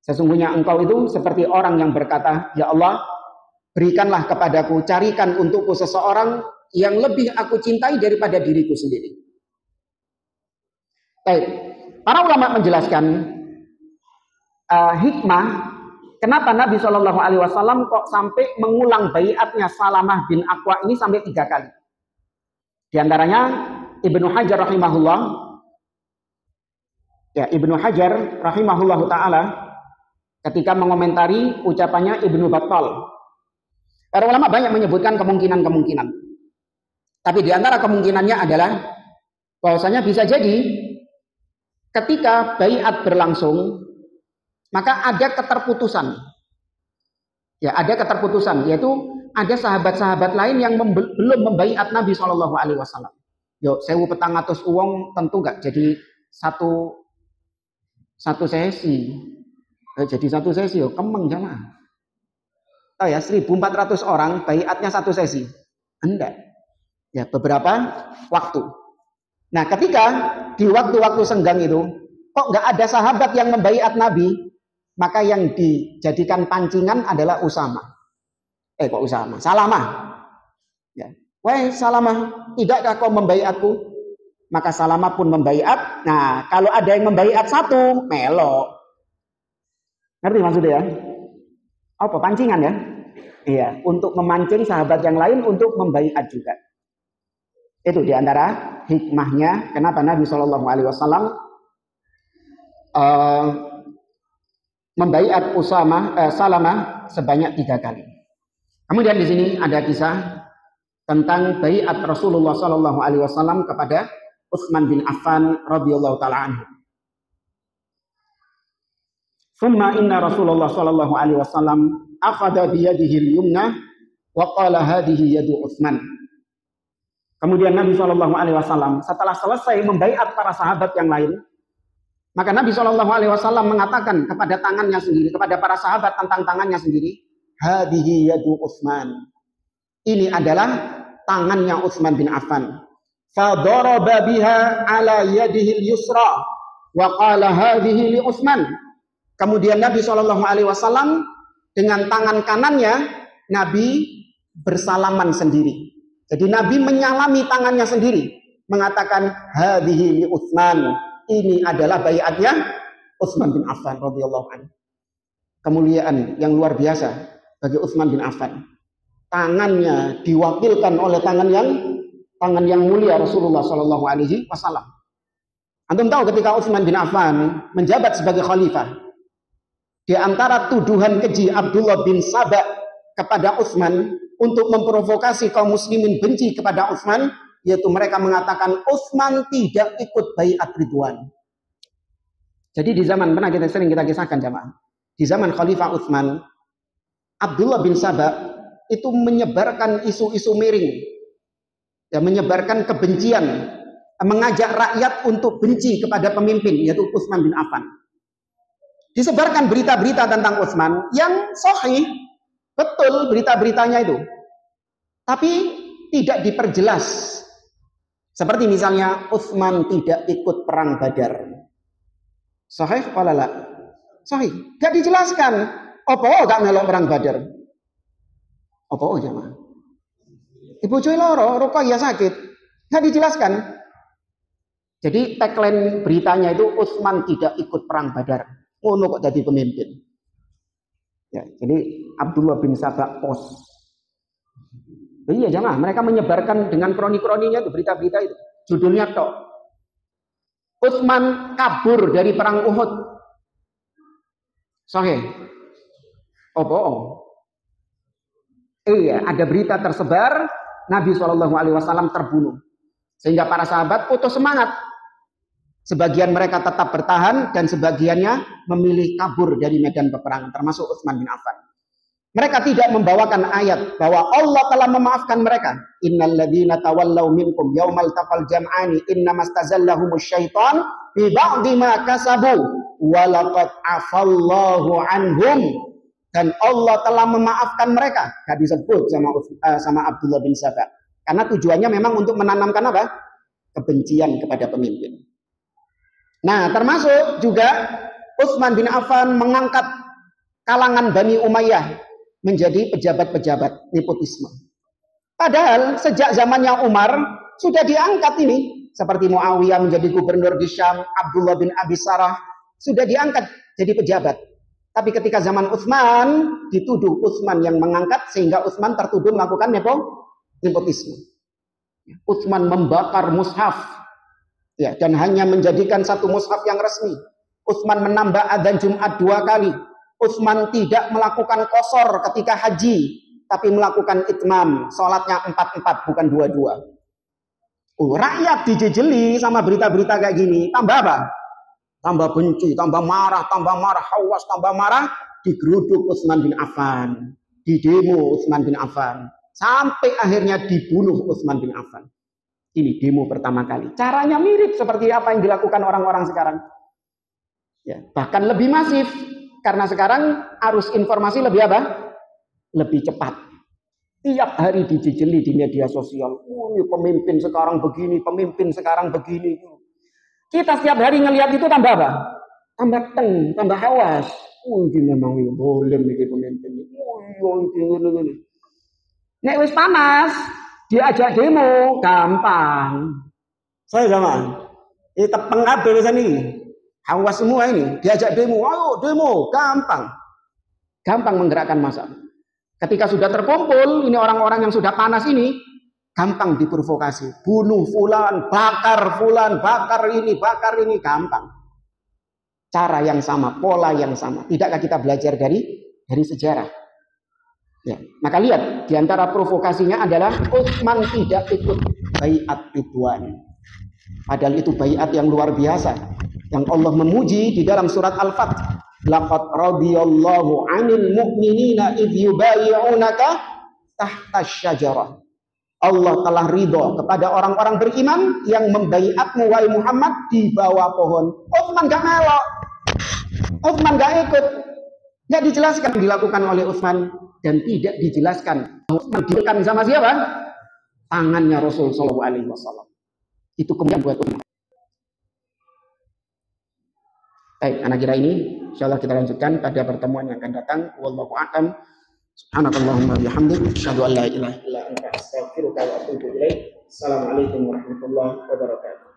Sesungguhnya engkau itu seperti orang yang berkata, "Ya Allah, berikanlah kepadaku, carikan untukku seseorang yang lebih aku cintai daripada diriku sendiri." Baik, para ulama menjelaskan hikmah kenapa Nabi SAW kok sampai mengulang baiatnya Salamah bin Aqwa ini sampai 3 kali. Di antaranya Ibnu Hajar rahimahullah, taala ketika mengomentari ucapannya Ibnu Battal. Para ulama banyak menyebutkan kemungkinan-kemungkinan. Tapi di antara kemungkinannya adalah bahwasanya bisa jadi ketika baiat berlangsung maka ada keterputusan. Ya, ada keterputusan, yaitu ada sahabat-sahabat lain yang belum membaiat Nabi SAW. Yo, 1.400 uang tentu nggak jadi satu sesi. Jadi satu sesi, yo kemeng jamaah. Oh ya, 1.400 orang baiatnya satu sesi. Enggak. Ya, beberapa waktu. Nah, ketika di waktu-waktu senggang itu, kok nggak ada sahabat yang membaiat Nabi, maka yang dijadikan pancingan adalah Usama. Kok Usama? Salamah. Ya. Wahai Salamah, tidakkah kau membaiatku? Maka Salamah pun membaiat. Nah, kalau ada yang membaiat satu, melok. Ngerti maksudnya ya? Apa pancingan ya? Iya, untuk memancing sahabat yang lain untuk membaiat juga. Itu diantara hikmahnya kenapa Nabi Shallallahu Alaihi Wasallam membaiat Salamah sebanyak 3 kali. Kemudian di sini ada kisah tentang baiat Rasulullah Shallallahu Alaihi Wasallam kepada Utsman bin Affan radhiyallahu taala anhu. Summa inna Rasulullah Shallallahu Alaihi Wasallam akhadha biyadihi al-yumna wa qala hadhihi yadu Utsman. Kemudian Nabi Shallallahu Alaihi Wasallam setelah selesai membaiat para sahabat yang lain, maka Nabi Shallallahu Alaihi Wasallam mengatakan kepada tangannya sendiri, kepada para sahabat tentang tangannya sendiri, hadihi yadu Utsman. Ini adalah tangannya Utsman bin Affan. Fadaraba biha ala yadihi al-yusra wa qala hadihi li Utsman. Kemudian Nabi Shallallahu Alaihi Wasallam dengan tangan kanannya Nabi bersalaman sendiri. Jadi Nabi menyalami tangannya sendiri, mengatakan hadhihi li Utsman. Ini adalah baiatnya Utsman bin Affan radhiyallahu anhu. Kemuliaan yang luar biasa bagi Utsman bin Affan. Tangannya diwakilkan oleh tangan yang mulia Rasulullah Shallallahu Alaihi Wasallam. Antum tahu ketika Utsman bin Affan menjabat sebagai khalifah, di antara tuduhan keji Abdullah bin Sabah kepada Utsman untuk memprovokasi kaum muslimin benci kepada Utsman, yaitu mereka mengatakan Utsman tidak ikut baiat Ridwan. Jadi di zaman pernah sering kita kisahkan jamaah, di zaman Khalifah Utsman, Abdullah bin Sabah itu menyebarkan isu-isu miring, ya, menyebarkan kebencian, mengajak rakyat untuk benci kepada pemimpin, yaitu Utsman bin Affan. Disebarkan berita-berita tentang Utsman yang sahih, betul berita-beritanya itu, tapi tidak diperjelas. Seperti misalnya Utsman tidak ikut perang Badar. Sahih atau la? Sahih. Gak dijelaskan. Apa gak melok perang Badar? Apa jamaah? Ibu cuy loro, Ruqayyah sakit. Gak dijelaskan. Jadi tagline beritanya itu Utsman tidak ikut perang Badar. Ngono kok jadi pemimpin. Ya, jadi Abdullah bin Sabah pos. Iya jamaah, mereka menyebarkan dengan kroni-kroninya itu, berita-berita itu. Judulnya tok. Utsman kabur dari perang Uhud. Sahih. Oh bohong. Iya, ada berita tersebar Nabi SAW terbunuh. Sehingga para sahabat putus semangat. Sebagian mereka tetap bertahan dan sebagiannya memilih kabur dari medan peperangan, termasuk Utsman bin Affan. Mereka tidak membawakan ayat bahwa Allah telah memaafkan mereka. Innal ladzina tawallaw minkum yaumal taqal jam'ani innamastazallahumush syaitan bi ba'di ma kasabu wa laqad afallahu anhum. Dan Allah telah memaafkan mereka. Gak disebut sama Abdullah bin Sabah. Karena tujuannya memang untuk menanamkan apa? Kebencian kepada pemimpin. Nah, termasuk juga Utsman bin Affan mengangkat kalangan Bani Umayyah menjadi pejabat-pejabat nepotisme. Padahal sejak zamannya Umar sudah diangkat ini. Seperti Muawiyah menjadi gubernur di Syam, Abdullah bin Abi Sarah sudah diangkat jadi pejabat. Tapi ketika zaman Utsman dituduh Utsman yang mengangkat sehingga Utsman tertuduh melakukan nepotisme. Utsman membakar mushaf. Ya, dan hanya menjadikan satu mushaf yang resmi. Utsman menambah adzan Jumat 2 kali. Utsman tidak melakukan qasar ketika haji, tapi melakukan itmam, sholatnya 4-4 bukan 2-2. Rakyat dijejeli sama berita-berita kayak gini, tambah apa? Tambah benci, tambah marah, hawas, tambah marah, digeruduk Utsman bin Affan, didemo Utsman bin Affan, sampai akhirnya dibunuh Utsman bin Affan. Ini demo pertama kali. Caranya mirip seperti apa yang dilakukan orang-orang sekarang. Ya, bahkan lebih masif. Karena sekarang arus informasi lebih apa? Lebih cepat. Tiap hari dijejeli di media sosial. Ini pemimpin sekarang begini, pemimpin sekarang begini. Kita setiap hari ngelihat itu tambah apa? Tambah tambah hawas. Ini memang boleh nih pemimpin. Ini. Nek wis panas, diajak demo, gampang. Saya sama. Ini tepeng kabeh wis ini. Hawas semua ini, diajak demo, ayo demo, gampang. Gampang menggerakkan massa. Ketika sudah terkumpul, ini orang-orang yang sudah panas ini, gampang diprovokasi. Bunuh fulan, bakar ini, gampang. Cara yang sama, pola yang sama. Tidakkah kita belajar dari sejarah? Ya, maka lihat, diantara provokasinya adalah Utsman tidak ikut baiat Ridwan. Padahal itu baiat yang luar biasa. Yang Allah memuji di dalam surat Al-Fath. Laqad radiyallahu 'anil mu'minina idh yubayyi'unaka tahta syajarah. Allah telah ridho kepada orang-orang beriman yang membaiatmu wahai Muhammad di bawah pohon. Utsman gak melok. Utsman gak ikut. Tidak dijelaskan dilakukan oleh Utsman dan tidak dijelaskan. Utsman direkam sama siapa? Tangannya Rasul sallallahu alaihi wasallam. Itu kemudian buat Utsman. Baik, anak kira ini insyaallah kita lanjutkan pada pertemuan yang akan datang. Wallahu a'lam. Subhanakallahumma bihamdik asyhadu an la ilaha illa anta astaghfiruka wa atubu ilaik. Assalamualaikum warahmatullahi wabarakatuh.